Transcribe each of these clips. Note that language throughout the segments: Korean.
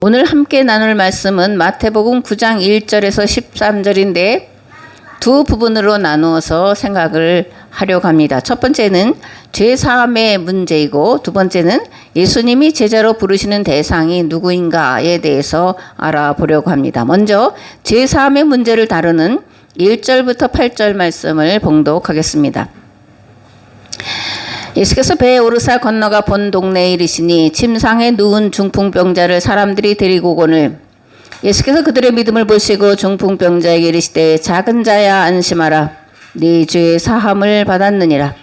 오늘 함께 나눌 말씀은 마태복음 9장 1절에서 13절인데 두 부분으로 나누어서 생각을 하려고 합니다. 첫 번째는 죄사함의 문제이고 두 번째는 예수님이 제자로 부르시는 대상이 누구인가에 대해서 알아보려고 합니다. 먼저 죄사함의 문제를 다루는 1절부터 8절 말씀을 봉독하겠습니다. 예수께서 배에 오르사 건너가 본 동네에 이르시니 침상에 누운 중풍병자를 사람들이 데리고 오거늘 예수께서 그들의 믿음을 보시고 중풍병자에게 이르시되 작은 자야 안심하라 네 죄의 사함을 받았느니라.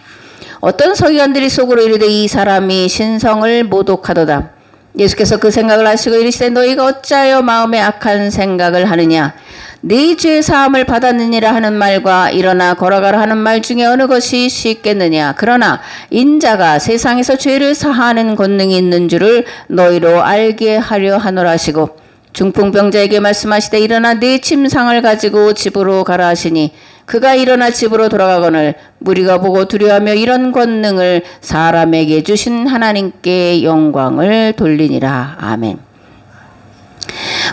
어떤 서기관들이 속으로 이르되 이 사람이 신성을 모독하도다. 예수께서 그 생각을 하시고 이르시되 너희가 어찌하여 마음에 악한 생각을 하느냐. 네 죄의 사함을 받았느니라 하는 말과 일어나 걸어가라 하는 말 중에 어느 것이 쉽겠느냐. 그러나 인자가 세상에서 죄를 사하는 권능이 있는 줄을 너희로 알게 하려 하노라 하시고 중풍병자에게 말씀하시되 일어나 네 침상을 가지고 집으로 가라 하시니 그가 일어나 집으로 돌아가거늘 무리가 보고 두려워하며 이런 권능을 사람에게 주신 하나님께 영광을 돌리니라. 아멘.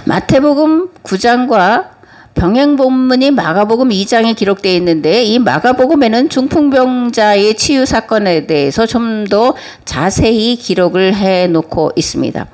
마태복음 9장과 병행 본문이 마가복음 2장에 기록되어 있는데 이 마가복음에는 중풍병자의 치유 사건에 대해서 좀 더 자세히 기록을 해놓고 있습니다.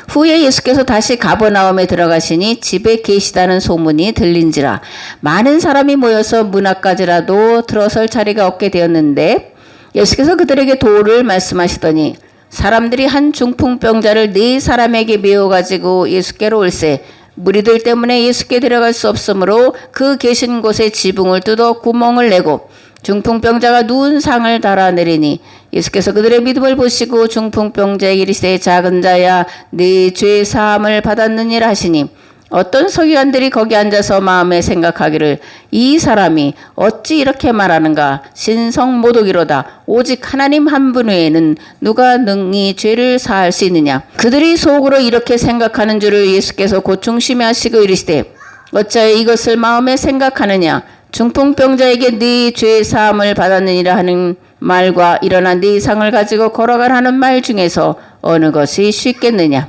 후에 예수께서 다시 가버나움에 들어가시니 집에 계시다는 소문이 들린지라 많은 사람이 모여서 문 앞까지라도 들어설 자리가 없게 되었는데 예수께서 그들에게 도를 말씀하시더니 사람들이 한 중풍병자를 네 사람에게 메워가지고 예수께로 올세 무리들 때문에 예수께 데려갈 수 없으므로 그 계신 곳에 지붕을 뜯어 구멍을 내고 중풍병자가 누운 상을 달아내리니 예수께서 그들의 믿음을 보시고 중풍병자에게 이르시되 작은 자야 네 죄 사함을 받았느니라 하시니 어떤 서기관들이 거기 앉아서 마음에 생각하기를 이 사람이 어찌 이렇게 말하는가 신성모독이로다 오직 하나님 한 분 외에는 누가 능히 죄를 사할 수 있느냐. 그들이 속으로 이렇게 생각하는 줄을 예수께서 곧 중심하시고 이르시되 어찌하여 이것을 마음에 생각하느냐. 중풍병자에게 네 죄 사함을 받았느니라 하는 말과 일어나 네 상을 가지고 걸어가라 하는 말 중에서 어느 것이 쉽겠느냐.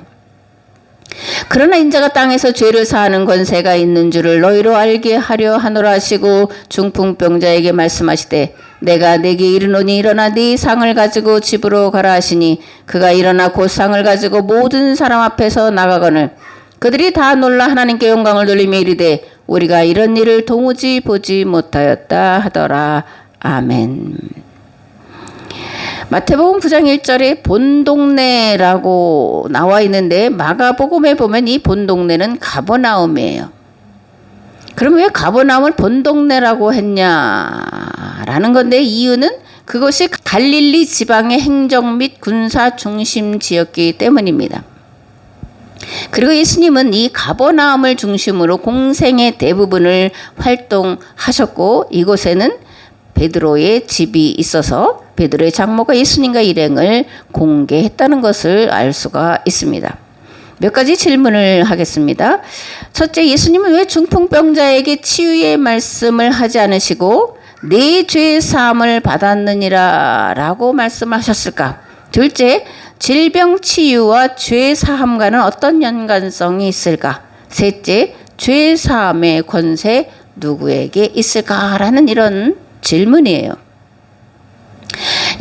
그러나 인자가 땅에서 죄를 사하는 권세가 있는 줄을 너희로 알게 하려 하노라 하시고 중풍병자에게 말씀하시되 내가 네게 이르노니 일어나 네 상을 가지고 집으로 가라 하시니 그가 일어나 곧 상을 가지고 모든 사람 앞에서 나가거늘 그들이 다 놀라 하나님께 영광을 돌리며 이르되 우리가 이런 일을 도무지 보지 못하였다 하더라. 아멘. 마태복음 9장 1절에 본동네라고 나와 있는데 마가복음에 보면 이 본동네는 가버나움이에요. 그럼 왜 가버나움을 본동네라고 했냐라는 건데 이유는 그것이 갈릴리 지방의 행정 및 군사 중심 지역이기 때문입니다. 그리고 예수님은 이 가버나움을 중심으로 공생의 대부분을 활동하셨고 이곳에는 베드로의 집이 있어서 베드로의 장모가 예수님과 일행을 공개했다는 것을 알 수가 있습니다. 몇 가지 질문을 하겠습니다. 첫째, 예수님은 왜 중풍병자에게 치유의 말씀을 하지 않으시고 내 죄 사함을 받았느니라 라고 말씀하셨을까? 둘째, 질병 치유와 죄 사함과는 어떤 연관성이 있을까? 셋째, 죄 사함의 권세 누구에게 있을까라는 이런 질문이에요.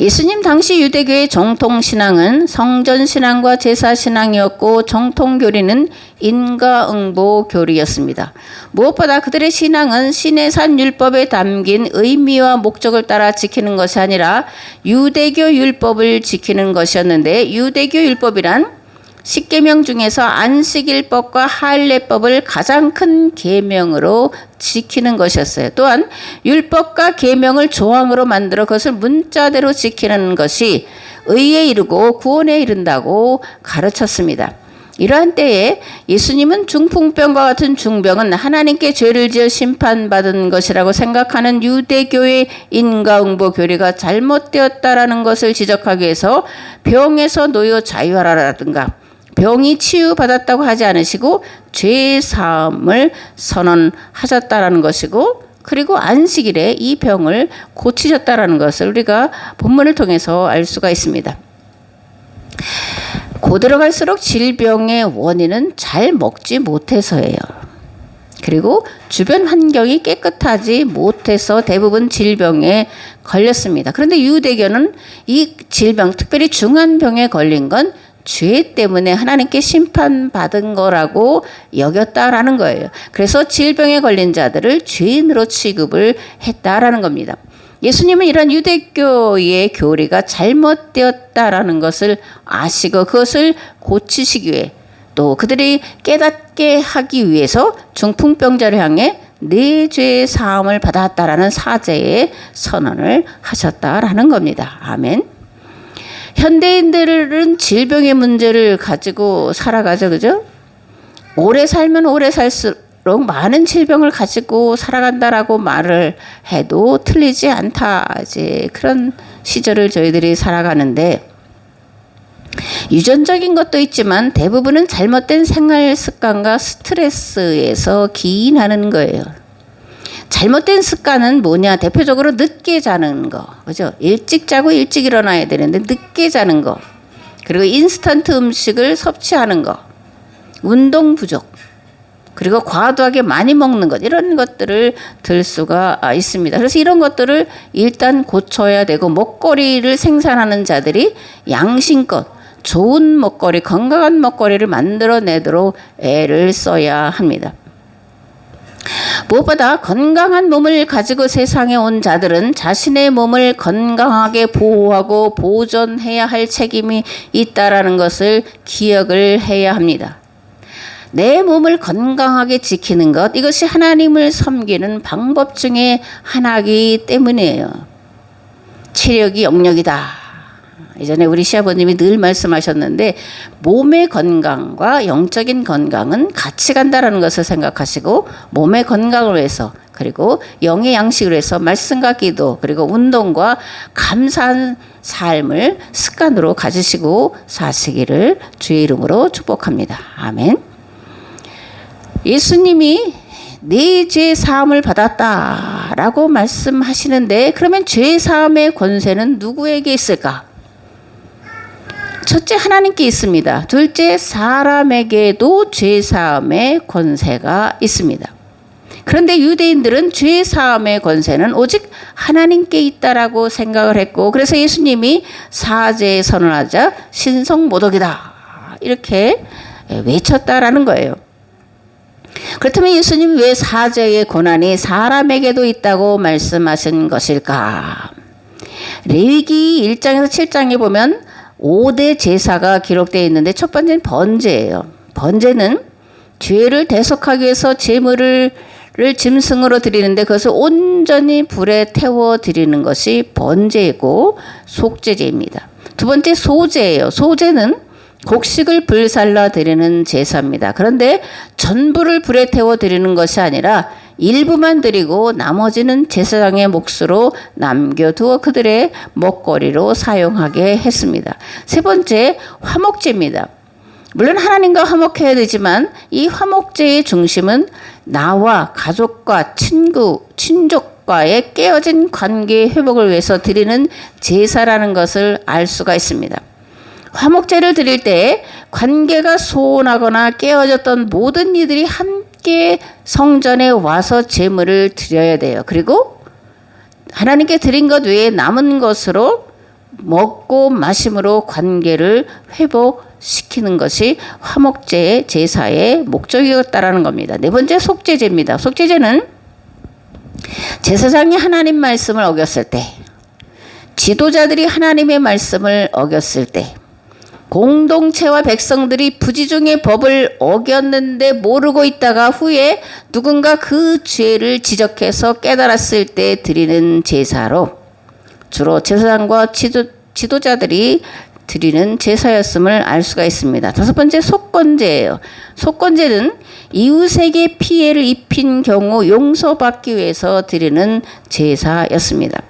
예수님 당시 유대교의 정통신앙은 성전신앙과 제사신앙이었고 정통교리는 인과응보교리였습니다. 무엇보다 그들의 신앙은 신의 산 율법에 담긴 의미와 목적을 따라 지키는 것이 아니라 유대교 율법을 지키는 것이었는데 유대교 율법이란 십계명 중에서 안식일법과 할례법을 가장 큰 계명으로 지키는 것이었어요. 또한 율법과 계명을 조항으로 만들어 그것을 문자대로 지키는 것이 의에 이르고 구원에 이른다고 가르쳤습니다. 이러한 때에 예수님은 중풍병과 같은 중병은 하나님께 죄를 지어 심판받은 것이라고 생각하는 유대교의 인과응보 교리가 잘못되었다라는 것을 지적하기 위해서 병에서 놓여 자유하라라든가 병이 치유받았다고 하지 않으시고 죄 사함을 선언하셨다라는 것이고 그리고 안식일에 이 병을 고치셨다라는 것을 우리가 본문을 통해서 알 수가 있습니다. 고대로 갈수록 질병의 원인은 잘 먹지 못해서예요. 그리고 주변 환경이 깨끗하지 못해서 대부분 질병에 걸렸습니다. 그런데 유대교는 이 질병, 특별히 중한 병에 걸린 건 죄 때문에 하나님께 심판받은 거라고 여겼다라는 거예요. 그래서 질병에 걸린 자들을 죄인으로 취급을 했다라는 겁니다. 예수님은 이런 유대교의 교리가 잘못되었다라는 것을 아시고 그것을 고치시기 위해 또 그들이 깨닫게 하기 위해서 중풍병자를 향해 내 죄의 사함을 받았다라는 사죄의 선언을 하셨다라는 겁니다. 아멘. 현대인들은 질병의 문제를 가지고 살아가죠, 그죠? 오래 살면 오래 살수록 많은 질병을 가지고 살아간다라고 말을 해도 틀리지 않다. 이제 그런 시절을 저희들이 살아가는데 유전적인 것도 있지만 대부분은 잘못된 생활 습관과 스트레스에서 기인하는 거예요. 잘못된 습관은 뭐냐? 대표적으로 늦게 자는 거. 그죠? 일찍 자고 일찍 일어나야 되는데 늦게 자는 거. 그리고 인스턴트 음식을 섭취하는 거. 운동 부족. 그리고 과도하게 많이 먹는 것. 이런 것들을 들 수가 있습니다. 그래서 이런 것들을 일단 고쳐야 되고 먹거리를 생산하는 자들이 양심껏 좋은 먹거리, 건강한 먹거리를 만들어내도록 애를 써야 합니다. 무엇보다 건강한 몸을 가지고 세상에 온 자들은 자신의 몸을 건강하게 보호하고 보존해야 할 책임이 있다라는 것을 기억을 해야 합니다. 내 몸을 건강하게 지키는 것, 이것이 하나님을 섬기는 방법 중에 하나이기 때문이에요. 체력이 영력이다. 예전에 우리 시아버님이 늘 말씀하셨는데 몸의 건강과 영적인 건강은 같이 간다라는 것을 생각하시고 몸의 건강을 위해서 그리고 영의 양식을 위해서 말씀과 기도 그리고 운동과 감사한 삶을 습관으로 가지시고 사시기를 주의 이름으로 축복합니다. 아멘. 예수님이 네 죄 사함을 받았다라고 말씀하시는데 그러면 죄 사함의 권세는 누구에게 있을까? 첫째, 하나님께 있습니다. 둘째, 사람에게도 죄사함의 권세가 있습니다. 그런데 유대인들은 죄사함의 권세는 오직 하나님께 있다라고 생각을 했고 그래서 예수님이 사죄 선언하자 신성모독이다 이렇게 외쳤다라는 거예요. 그렇다면 예수님 왜 사죄의 권한이 사람에게도 있다고 말씀하신 것일까? 레위기 1장에서 7장에 보면 5대 제사가 기록되어 있는데 첫 번째는 번제예요. 번제는 죄를 대속하기 위해서 제물을 짐승으로 드리는데 그것을 온전히 불에 태워 드리는 것이 번제이고 속죄제입니다. 두 번째 소제예요. 소제는 곡식을 불살라 드리는 제사입니다. 그런데 전부를 불에 태워 드리는 것이 아니라 일부만 드리고 나머지는 제사장의 몫으로 남겨두어 그들의 먹거리로 사용하게 했습니다. 세 번째, 화목제입니다. 물론 하나님과 화목해야 되지만 이 화목제의 중심은 나와 가족과 친족과의 깨어진 관계 회복을 위해서 드리는 제사라는 것을 알 수가 있습니다. 화목제를 드릴 때 관계가 소원하거나 깨어졌던 모든 이들이 함께 성전에 와서 제물을 드려야 돼요. 그리고 하나님께 드린 것 외에 남은 것으로 먹고 마심으로 관계를 회복시키는 것이 화목제의 제사의 목적이었다라는 겁니다. 네 번째, 속죄제입니다. 속죄제는 제사장이 하나님 말씀을 어겼을 때, 지도자들이 하나님의 말씀을 어겼을 때, 공동체와 백성들이 부지중의 법을 어겼는데 모르고 있다가 후에 누군가 그 죄를 지적해서 깨달았을 때 드리는 제사로 주로 제사장과 지도자들이 드리는 제사였음을 알 수가 있습니다. 다섯 번째, 속건제예요. 속건제는 이웃에게 피해를 입힌 경우 용서받기 위해서 드리는 제사였습니다.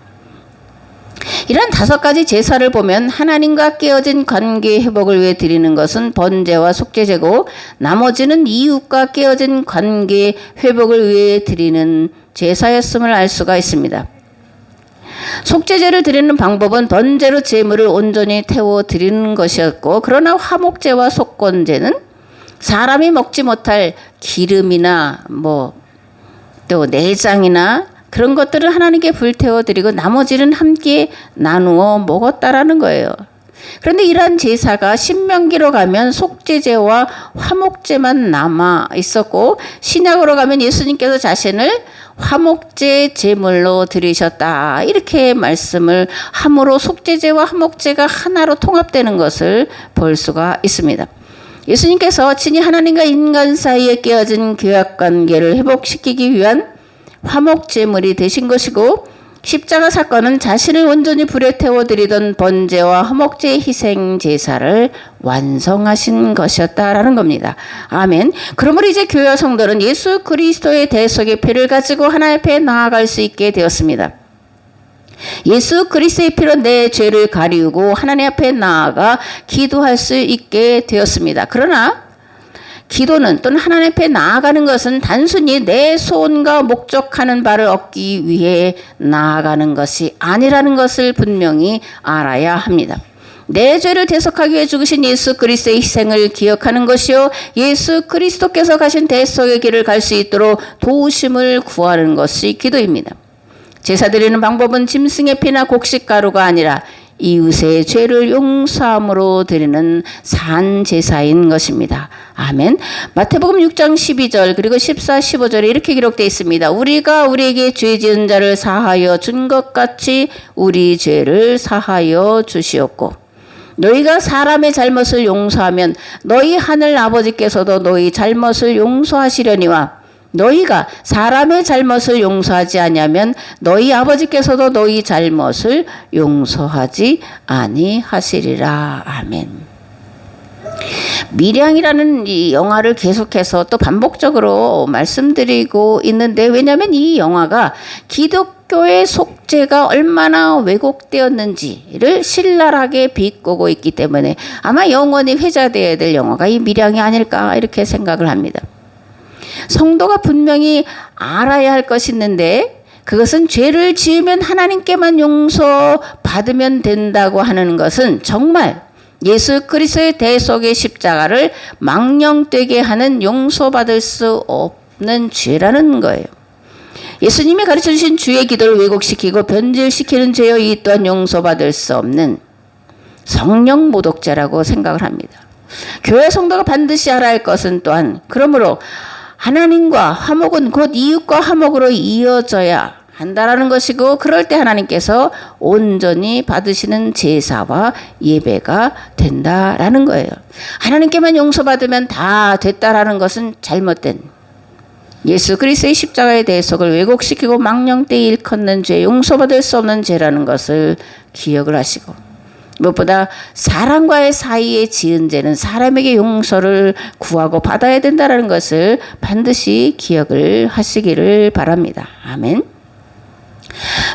이런 다섯 가지 제사를 보면 하나님과 깨어진 관계 회복을 위해 드리는 것은 번제와 속죄제고 나머지는 이웃과 깨어진 관계 회복을 위해 드리는 제사였음을 알 수가 있습니다. 속죄제를 드리는 방법은 번제로 제물을 온전히 태워 드리는 것이었고, 그러나 화목제와 속건제는 사람이 먹지 못할 기름이나 또 내장이나 그런 것들을 하나님께 불태워 드리고 나머지는 함께 나누어 먹었다라는 거예요. 그런데 이러한 제사가 신명기로 가면 속죄제와 화목제만 남아 있었고, 신약으로 가면 예수님께서 자신을 화목제 제물로 드리셨다, 이렇게 말씀을 함으로 속죄제와 화목제가 하나로 통합되는 것을 볼 수가 있습니다. 예수님께서 친히 하나님과 인간 사이에 깨어진 교약관계를 회복시키기 위한 화목제물이 되신 것이고, 십자가 사건은 자신을 온전히 불에 태워드리던 번제와 화목제의 희생 제사를 완성하신 것이었다라는 겁니다. 아멘. 그러므로 이제 교회 성도는 예수 그리스도의 대속의 피를 가지고 하나님 앞에 나아갈 수 있게 되었습니다. 예수 그리스도의 피로 내 죄를 가리우고 하나님 앞에 나아가 기도할 수 있게 되었습니다. 그러나 기도는 또는 하나님 앞에 나아가는 것은 단순히 내 소원과 목적하는 바를 얻기 위해 나아가는 것이 아니라는 것을 분명히 알아야 합니다. 내 죄를 대속하기 위해 죽으신 예수 그리스도의 희생을 기억하는 것이요, 예수 그리스도께서 가신 대속의 길을 갈 수 있도록 도우심을 구하는 것이 기도입니다. 제사 드리는 방법은 짐승의 피나 곡식가루가 아니라 이웃의 죄를 용서함으로 드리는 산 제사인 것입니다. 아멘. 마태복음 6장 12절 그리고 14, 15절에 이렇게 기록되어 있습니다. 우리가 우리에게 죄 지은 자를 사하여 준 것 같이 우리 죄를 사하여 주시옵고, 너희가 사람의 잘못을 용서하면 너희 하늘 아버지께서도 너희 잘못을 용서하시려니와, 너희가 사람의 잘못을 용서하지 아니하면 너희 아버지께서도 너희 잘못을 용서하지 아니하시리라. 아멘. 밀양이라는 이 영화를 계속해서 또 반복적으로 말씀드리고 있는데, 왜냐하면 이 영화가 기독교의 속죄가 얼마나 왜곡되었는지를 신랄하게 비꼬고 있기 때문에 아마 영원히 회자되어야 될 영화가 이 밀양이 아닐까, 이렇게 생각을 합니다. 성도가 분명히 알아야 할 것이 있는데, 그것은 죄를 지으면 하나님께만 용서받으면 된다고 하는 것은 정말 예수 그리스도의 대속의 십자가를 망령되게 하는 용서받을 수 없는 죄라는 거예요. 예수님이 가르쳐 주신 주의 기도를 왜곡시키고 변질시키는 죄요, 이 또한 용서받을 수 없는 성령 모독죄라고 생각을 합니다. 교회 성도가 반드시 알아야 할 것은 또한, 그러므로 하나님과 화목은 곧 이웃과 화목으로 이어져야 한다라는 것이고, 그럴 때 하나님께서 온전히 받으시는 제사와 예배가 된다라는 거예요. 하나님께만 용서받으면 다 됐다라는 것은 잘못된, 예수 그리스도의 십자가의 대속을 왜곡시키고 망령되이 일컫는 죄, 용서받을 수 없는 죄라는 것을 기억을 하시고, 무엇보다 사람과의 사이에 지은 죄는 사람에게 용서를 구하고 받아야 된다는 것을 반드시 기억을 하시기를 바랍니다. 아멘.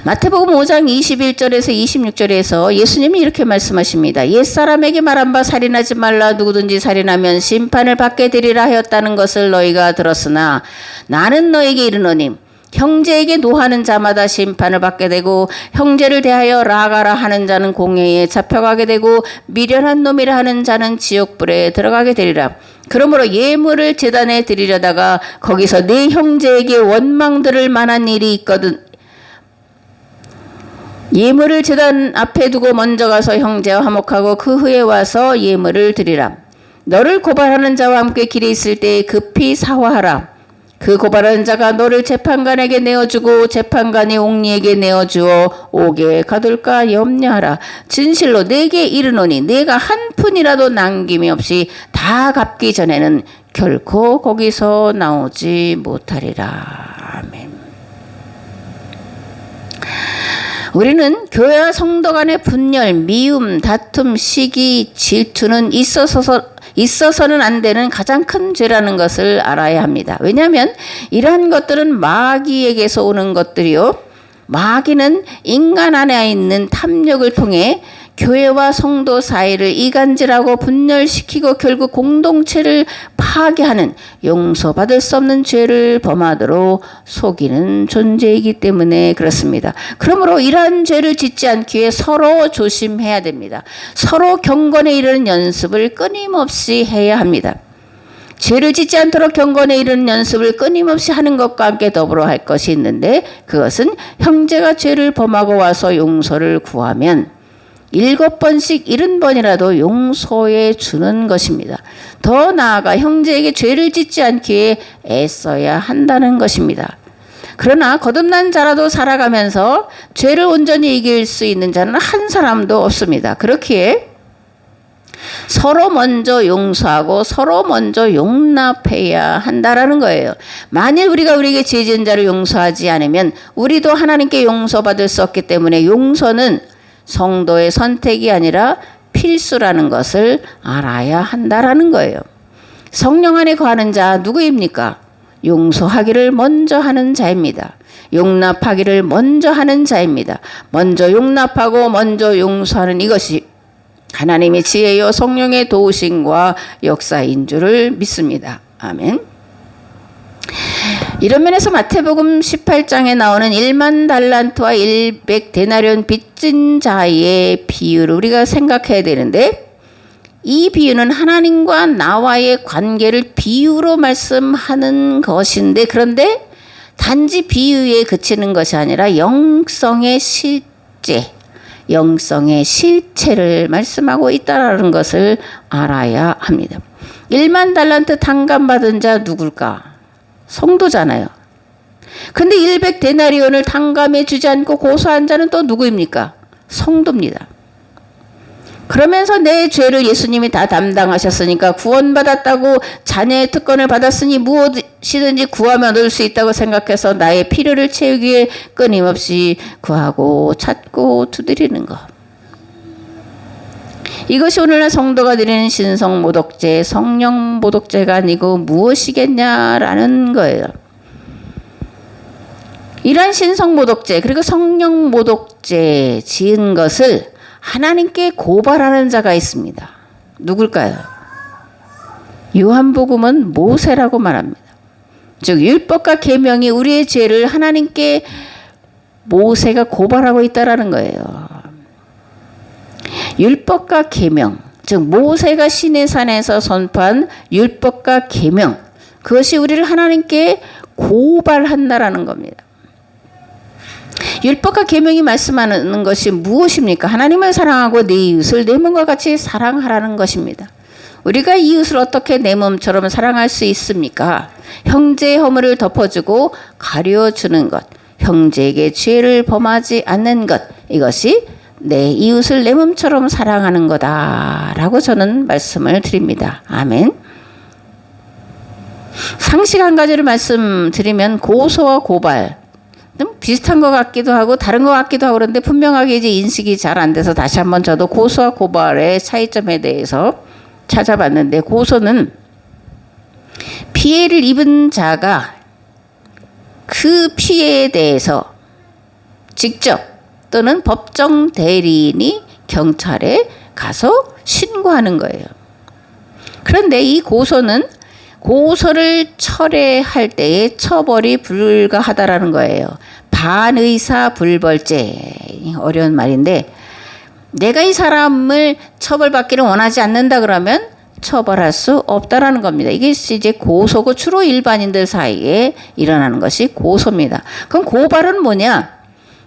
마태복음 5장 21절에서 26절에서 예수님이 이렇게 말씀하십니다. 옛사람에게 말한 바 살인하지 말라, 누구든지 살인하면 심판을 받게 되리라 하였다는 것을 너희가 들었으나 나는 너에게 이르노니, 형제에게 노하는 자마다 심판을 받게 되고, 형제를 대하여 라가라 하는 자는 공회에 잡혀가게 되고, 미련한 놈이라 하는 자는 지옥불에 들어가게 되리라. 그러므로 예물을 제단에 드리려다가 거기서 네 형제에게 원망 들을 만한 일이 있거든, 예물을 제단 앞에 두고 먼저 가서 형제와 화목하고 그 후에 와서 예물을 드리라. 너를 고발하는 자와 함께 길에 있을 때 급히 사화하라. 그 고발하는 자가 너를 재판관에게 내어주고 재판관이 옥리에게 내어주어 옥에 가둘까 염려하라. 진실로 내게 이르노니 내가 한 푼이라도 남김이 없이 다 갚기 전에는 결코 거기서 나오지 못하리라. 아멘. 우리는 교회와 성도 간의 분열, 미움, 다툼, 시기, 질투는 있어서는 안 되는 가장 큰 죄라는 것을 알아야 합니다. 왜냐하면 이러한 것들은 마귀에게서 오는 것들이요, 마귀는 인간 안에 있는 탐욕을 통해 교회와 성도 사이를 이간질하고 분열시키고 결국 공동체를 파괴하는 용서받을 수 없는 죄를 범하도록 속이는 존재이기 때문에 그렇습니다. 그러므로 이러한 죄를 짓지 않기 위해 서로 조심해야 됩니다. 서로 경건에 이르는 연습을 끊임없이 해야 합니다. 죄를 짓지 않도록 경건에 이르는 연습을 끊임없이 하는 것과 함께 더불어 할 것이 있는데, 그것은 형제가 죄를 범하고 와서 용서를 구하면 7번씩 70번이라도 용서해 주는 것입니다. 더 나아가 형제에게 죄를 짓지 않기 위해 애써야 한다는 것입니다. 그러나 거듭난 자라도 살아가면서 죄를 온전히 이길 수 있는 자는 한 사람도 없습니다. 그렇기에 서로 먼저 용서하고 서로 먼저 용납해야 한다라는 거예요. 만일 우리가 우리에게 죄 지은 자를 용서하지 않으면 우리도 하나님께 용서받을 수 없기 때문에 용서는 성도의 선택이 아니라 필수라는 것을 알아야 한다라는 거예요. 성령 안에 거하는 자 누구입니까? 용서하기를 먼저 하는 자입니다. 용납하기를 먼저 하는 자입니다. 먼저 용납하고 먼저 용서하는 이것이 하나님의 지혜요 성령의 도우심과 역사인 줄을 믿습니다. 아멘. 이런 면에서 마태복음 18장에 나오는 1만 달란트와 100데나리온 빚진 자의 비유를 우리가 생각해야 되는데, 이 비유는 하나님과 나와의 관계를 비유로 말씀하는 것인데, 그런데 단지 비유에 그치는 것이 아니라 영성의 실제, 영성의 실체를 말씀하고 있다는 것을 알아야 합니다. 1만 달란트 탕감받은 자 누굴까? 성도잖아요. 근데 100데나리온을 탕감해 주지 않고 고소한 자는 또 누구입니까? 성도입니다. 그러면서 내 죄를 예수님이 다 담당하셨으니까 구원받았다고 자녀의 특권을 받았으니 무엇이든지 구하면 얻을 수 있다고 생각해서 나의 필요를 채우기 위해 끊임없이 구하고 찾고 두드리는 것. 이것이 오늘날 성도가 드리는 신성모독죄, 성령모독죄가 아니고 무엇이겠냐라는 거예요. 이러한 신성모독죄 그리고 성령모독죄 지은 것을 하나님께 고발하는 자가 있습니다. 누굴까요? 요한복음은 모세라고 말합니다. 즉 율법과 계명이 우리의 죄를 하나님께 모세가 고발하고 있다라는 거예요. 율법과 계명, 즉 모세가 시내산에서 선포한 율법과 계명, 그것이 우리를 하나님께 고발한다라는 겁니다. 율법과 계명이 말씀하는 것이 무엇입니까? 하나님을 사랑하고 내 이웃을 내 몸과 같이 사랑하라는 것입니다. 우리가 이웃을 어떻게 내 몸처럼 사랑할 수 있습니까? 형제의 허물을 덮어주고 가려주는 것, 형제에게 죄를 범하지 않는 것, 이것이 내 이웃을 내 몸처럼 사랑하는 거다라고 저는 말씀을 드립니다. 아멘. 상식 한 가지를 말씀드리면 고소와 고발, 좀 비슷한 것 같기도 하고 다른 것 같기도 하고 그런데 분명하게 이제 인식이 잘 안 돼서 다시 한번 저도 고소와 고발의 차이점에 대해서 찾아봤는데, 고소는 피해를 입은 자가 그 피해에 대해서 직접 또는 법정 대리인이 경찰에 가서 신고하는 거예요. 그런데 이 고소는 고소를 철회할 때에 처벌이 불가하다라는 거예요. 반의사 불벌죄, 어려운 말인데, 내가 이 사람을 처벌받기를 원하지 않는다 그러면 처벌할 수 없다라는 겁니다. 이게 이제 고소고 주로 일반인들 사이에 일어나는 것이 고소입니다. 그럼 고발은 뭐냐?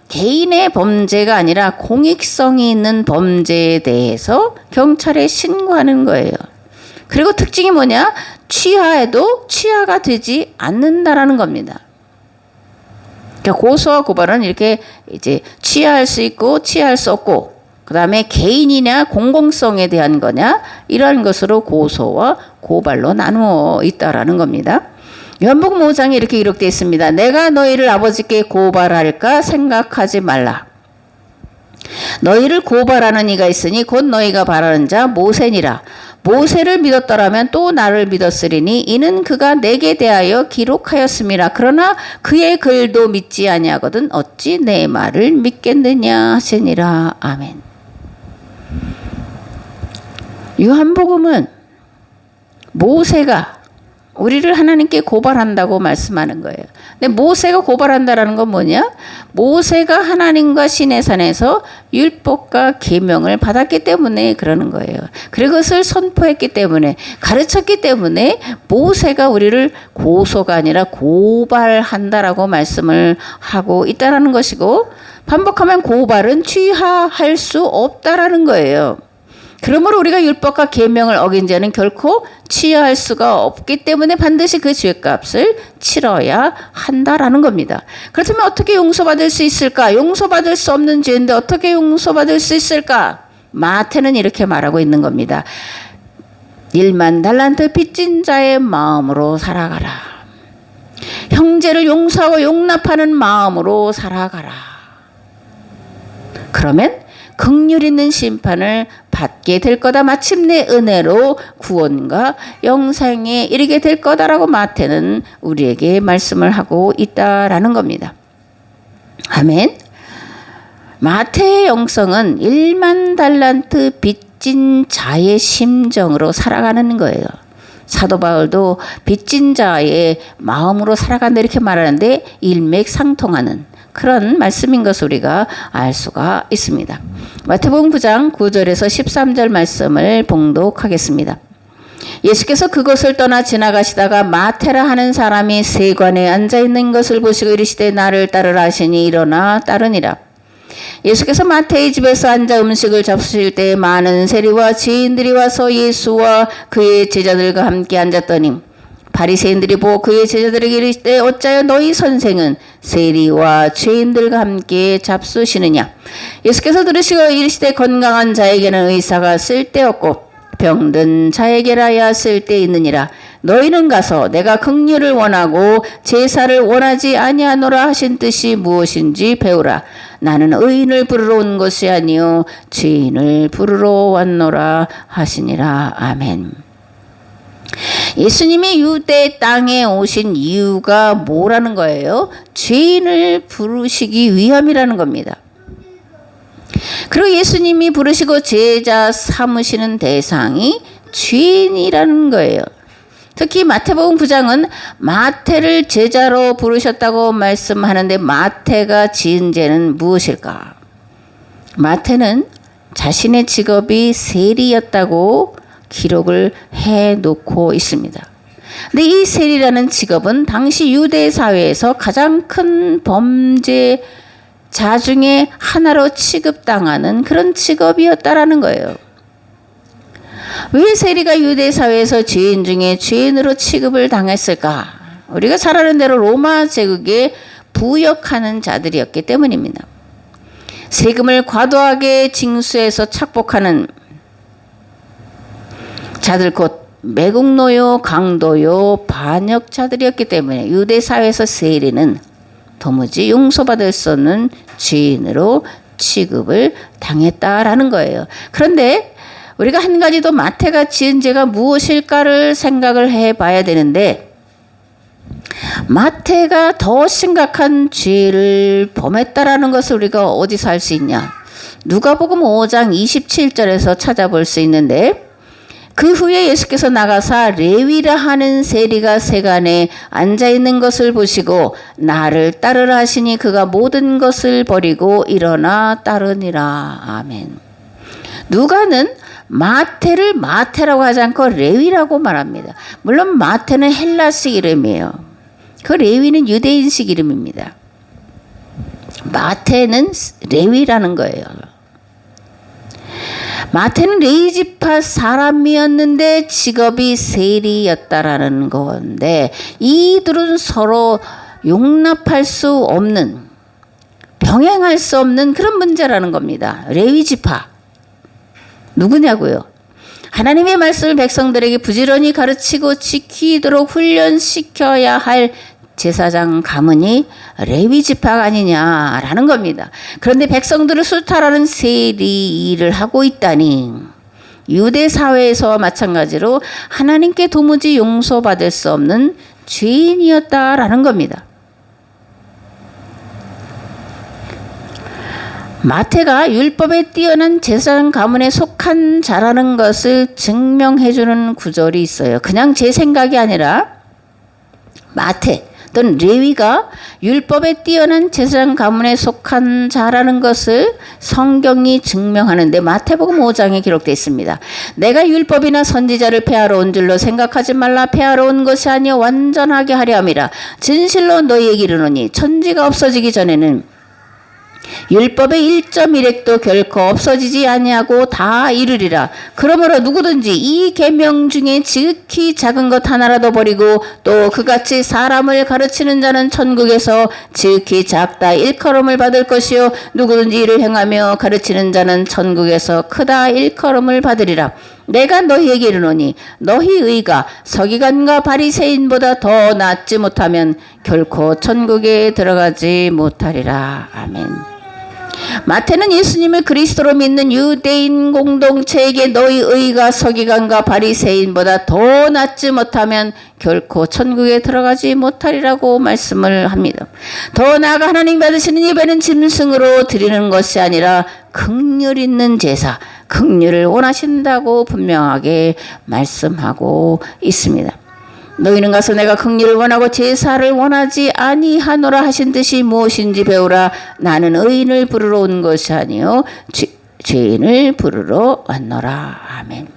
개인의 범죄가 아니라 공익성이 있는 범죄에 대해서 경찰에 신고하는 거예요. 그리고 특징이 뭐냐? 취하해도 취하가 되지 않는다라는 겁니다. 그러니까 고소와 고발은 이렇게 이제 취하할 수 있고 취하할 수 없고, 그 다음에 개인이냐 공공성에 대한 거냐, 이러한 것으로 고소와 고발로 나누어 있다라는 겁니다. 요한복음 5장에 이렇게 기록되어 있습니다. 내가 너희를 아버지께 고발할까 생각하지 말라. 너희를 고발하는 이가 있으니 곧 너희가 바라는 자 모세니라. 모세를 믿었더라면 또 나를 믿었으리니 이는 그가 내게 대하여 기록하였음이라. 그러나 그의 글도 믿지 아니하거든 어찌 내 말을 믿겠느냐 하시니라. 아멘. 요한복음은 모세가 우리를 하나님께 고발한다고 말씀하는 거예요. 근데 모세가 고발한다라는 건 뭐냐? 모세가 하나님과 시내산에서 율법과 계명을 받았기 때문에 그러는 거예요. 그것을 선포했기 때문에, 가르쳤기 때문에 모세가 우리를 고소가 아니라 고발한다라고 말씀을 하고 있다라는 것이고, 반복하면 고발은 취하할 수 없다라는 거예요. 그러므로 우리가 율법과 계명을 어긴 자는 결코 취하할 수가 없기 때문에 반드시 그 죄값을 치러야 한다라는 겁니다. 그렇다면 어떻게 용서받을 수 있을까? 용서받을 수 없는 죄인데 어떻게 용서받을 수 있을까? 마태는 이렇게 말하고 있는 겁니다. 1만 달란트 빚진 자의 마음으로 살아가라. 형제를 용서하고 용납하는 마음으로 살아가라. 그러면 긍휼 있는 심판을 받게 될 거다. 마침내 은혜로 구원과 영생에 이르게 될 거다라고 마태는 우리에게 말씀을 하고 있다라는 겁니다. 아멘. 마태의 영성은 1만 달란트 빚진 자의 심정으로 살아가는 거예요. 사도 바울도 빚진 자의 마음으로 살아간다 이렇게 말하는데 일맥상통하는 그런 말씀인 것을 우리가 알 수가 있습니다. 마태복음 9장 9절에서 13절 말씀을 봉독하겠습니다. 예수께서 그곳을 떠나 지나가시다가 마태라 하는 사람이 세관에 앉아있는 것을 보시고 이르시되 나를 따르라 하시니 일어나 따르니라. 예수께서 마태의 집에서 앉아 음식을 잡수실 때 많은 세리와 죄인들이 와서 예수와 그의 제자들과 함께 앉았더니 바리새인들이 보고 그의 제자들에게 이르시되 어찌하여 너희 선생은 세리와 죄인들과 함께 잡수시느냐. 예수께서 들으시고 이르시되 건강한 자에게는 의사가 쓸데없고 병든 자에게라야 쓸데있느니라. 너희는 가서 내가 긍휼을 원하고 제사를 원하지 아니하노라 하신 뜻이 무엇인지 배우라. 나는 의인을 부르러 온 것이 아니요 죄인을 부르러 왔노라 하시니라. 아멘. 예수님이 유대 땅에 오신 이유가 뭐라는 거예요? 죄인을 부르시기 위함이라는 겁니다. 그리고 예수님이 부르시고 제자 삼으시는 대상이 죄인이라는 거예요. 특히 마태복음 9장은 마태를 제자로 부르셨다고 말씀하는데 마태가 지은 죄는 무엇일까? 마태는 자신의 직업이 세리였다고 기록을 해놓고 있습니다. 근데 이 세리라는 직업은 당시 유대 사회에서 가장 큰 범죄자 중에 하나로 취급당하는 그런 직업이었다라는 거예요. 왜 세리가 유대 사회에서 죄인 중에 죄인으로 취급을 당했을까? 우리가 잘 아는 대로 로마 제국에 부역하는 자들이었기 때문입니다. 세금을 과도하게 징수해서 착복하는 자들 곧 매국노요, 강도요, 반역자들이었기 때문에 유대 사회에서 세리는 도무지 용서받을 수 없는 죄인으로 취급을 당했다라는 거예요. 그런데 우리가 한 가지 더 마태가 지은 죄가 무엇일까를 생각을 해봐야 되는데 마태가 더 심각한 죄를 범했다라는 것을 우리가 어디서 알 수 있냐? 누가복음 5장 27절에서 찾아볼 수 있는데 그 후에 예수께서 나가사 레위라 하는 세리가 세간에 앉아있는 것을 보시고 나를 따르라 하시니 그가 모든 것을 버리고 일어나 따르니라. 아멘. 누가는 마태를 마태라고 하지 않고 레위라고 말합니다. 물론 마태는 헬라식 이름이에요. 그 레위는 유대인식 이름입니다. 마태는 레위라는 거예요. 마태는 레위지파 사람이었는데 직업이 세리였다라는 건데 이들은 서로 용납할 수 없는 병행할 수 없는 그런 문제라는 겁니다. 레위지파 누구냐고요? 하나님의 말씀을 백성들에게 부지런히 가르치고 지키도록 훈련시켜야 할 제사장 가문이 레위지파가 아니냐라는 겁니다. 그런데 백성들을 수탈하는 세리 일을 하고 있다니 유대 사회에서와 마찬가지로 하나님께 도무지 용서받을 수 없는 죄인이었다라는 겁니다. 마태가 율법에 뛰어난 제사장 가문에 속한 자라는 것을 증명해주는 구절이 있어요. 그냥 제 생각이 아니라 마태 또는 레위가 율법에 뛰어난 제사장 가문에 속한 자라는 것을 성경이 증명하는데 마태복음 5장에 기록되어 있습니다. 내가 율법이나 선지자를 폐하러 온 줄로 생각하지 말라. 폐하러 온 것이 아니여 완전하게 하려 함이라. 진실로 너희에게 이르노니 천지가 없어지기 전에는 율법의 1.1획도 결코 없어지지 아니하고 다 이르리라. 그러므로 누구든지 이 계명 중에 지극히 작은 것 하나라도 버리고 또 그같이 사람을 가르치는 자는 천국에서 지극히 작다 일컬음을 받을 것이요 누구든지 이를 행하며 가르치는 자는 천국에서 크다 일컬음을 받으리라. 내가 너희에게 이르노니 너희 의가 서기관과 바리새인보다 더 낫지 못하면 결코 천국에 들어가지 못하리라. 아멘. 마태는 예수님을 그리스도로 믿는 유대인 공동체에게 너희 의가 서기관과 바리새인보다 더 낫지 못하면 결코 천국에 들어가지 못하리라고 말씀을 합니다. 더 나아가 하나님 받으시는 예배는 짐승으로 드리는 것이 아니라 긍휼 있는 제사, 긍휼을 원하신다고 분명하게 말씀하고 있습니다. 너희는 가서 내가 긍휼을 원하고 제사를 원하지 아니하노라 하신 뜻이 무엇인지 배우라. 나는 의인을 부르러 온 것이 아니요 죄인을 부르러 왔노라. 아멘.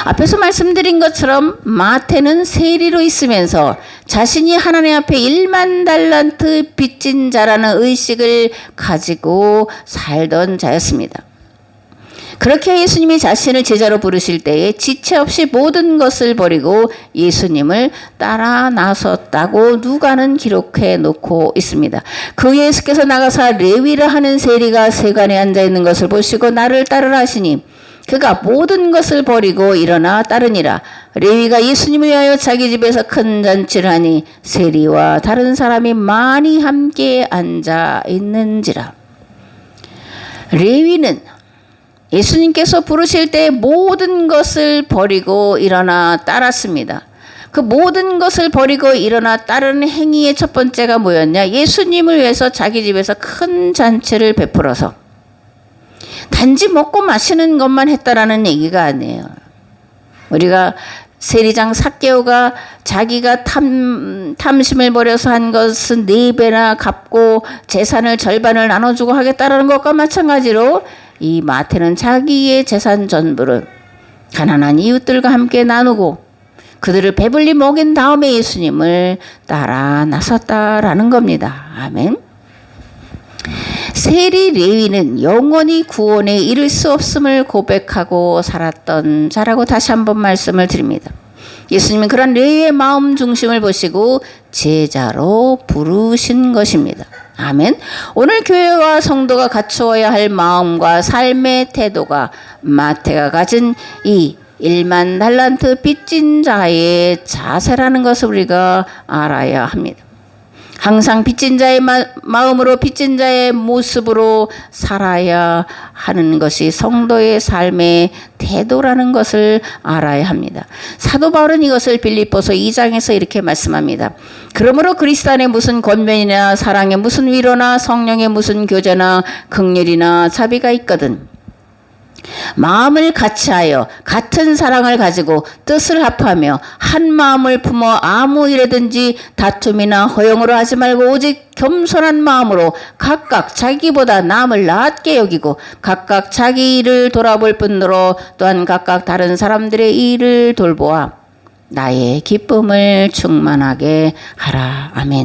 앞에서 말씀드린 것처럼 마태는 세리로 있으면서 자신이 하나님 앞에 1만 달란트 빚진 자라는 의식을 가지고 살던 자였습니다. 그렇게 예수님이 자신을 제자로 부르실 때에 지체 없이 모든 것을 버리고 예수님을 따라 나섰다고 누가는 기록해 놓고 있습니다. 그 예수께서 나가사 레위라 하는 세리가 세관에 앉아 있는 것을 보시고 나를 따르라 하시니 그가 모든 것을 버리고 일어나 따르니라. 레위가 예수님을 위하여 자기 집에서 큰 잔치를 하니 세리와 다른 사람이 많이 함께 앉아 있는지라. 레위는 예수님께서 부르실 때 모든 것을 버리고 일어나 따랐습니다. 그 모든 것을 버리고 일어나 따르는 행위의 첫 번째가 뭐였냐? 예수님을 위해서 자기 집에서 큰 잔치를 베풀어서 단지 먹고 마시는 것만 했다라는 얘기가 아니에요. 우리가 세리장 삭개오가 자기가 탐심을 버려서 한 것은 4배나 갚고 재산을 절반을 나눠주고 하겠다라는 것과 마찬가지로 이 마태는 자기의 재산 전부를 가난한 이웃들과 함께 나누고 그들을 배불리 먹인 다음에 예수님을 따라 나섰다라는 겁니다. 아멘. 세리 레위는 영원히 구원에 이를 수 없음을 고백하고 살았던 자라고 다시 한번 말씀을 드립니다. 예수님은 그런 레위의 마음 중심을 보시고 제자로 부르신 것입니다. 아멘. 오늘 교회와 성도가 갖추어야 할 마음과 삶의 태도가 마태가 가진 이 1만 달란트 빚진 자의 자세라는 것을 우리가 알아야 합니다. 항상 빚진 자의 마음으로 빚진 자의 모습으로 살아야 하는 것이 성도의 삶의 태도라는 것을 알아야 합니다. 사도 바울은 이것을 빌립보서 2장에서 이렇게 말씀합니다. 그러므로 그리스도 안에 무슨 권면이나 사랑에 무슨 위로나 성령의 무슨 교제나 긍휼이나 자비가 있거든 마음을 같이하여 같은 사랑을 가지고 뜻을 합하며 한 마음을 품어 아무 일에든지 다툼이나 허용으로 하지 말고 오직 겸손한 마음으로 각각 자기보다 남을 낫게 여기고 각각 자기 일을 돌아볼 뿐더러 또한 각각 다른 사람들의 일을 돌보아 나의 기쁨을 충만하게 하라. 아멘.